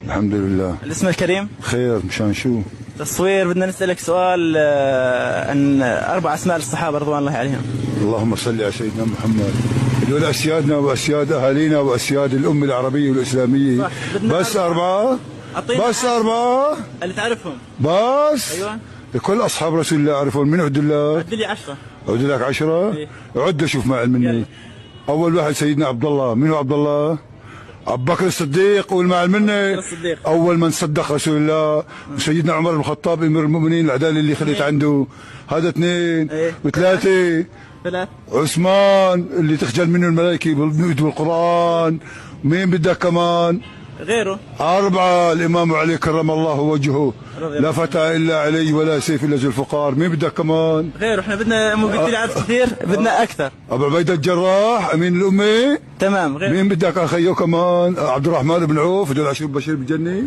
الحمد لله. الاسم الكريم؟ خير. مشان شو؟ تصوير. بدنا نسألك سؤال عن 4 أسماء للصحابة رضوان الله عليهم. اللهم صل على سيدنا محمد. دول أسيادنا وأسياد أهالينا وأسياد الأمة العربية والإسلامية. صح. بس 4. بس 4 اللي تعرفهم. بس. أيوة. كل أصحاب رسول الله أعرفهم. من عد الله؟ عد لي 10. عد لك 10. إيه؟ عد شوف ما مني. أول واحد سيدنا عبد الله. من هو عبد الله؟ أبو بكر الصديق. قول مع مني. أول من صدق رسول الله. سيدنا عمر بن الخطاب أمير المؤمنين، العدالة اللي خليت عنده. هذا 2. إيه؟ و3 3. عثمان اللي تخجل منه الملائكة بالقرآن. مين بدك كمان؟ غيره. 4 الإمام علي كرم الله وجهه. لا فتى إلا علي ولا سيف إلا ذو الفقار. مين بدك كمان؟ غيره. احنا بدنا قلت لي عدد كثير، بدنا أكثر. أبو عبيدة الجراح أمين الأمة. تمام. غير. مين بدك أخيه كمان؟ عبد الرحمن بن عوف. هدول 10 بشير بالجنة.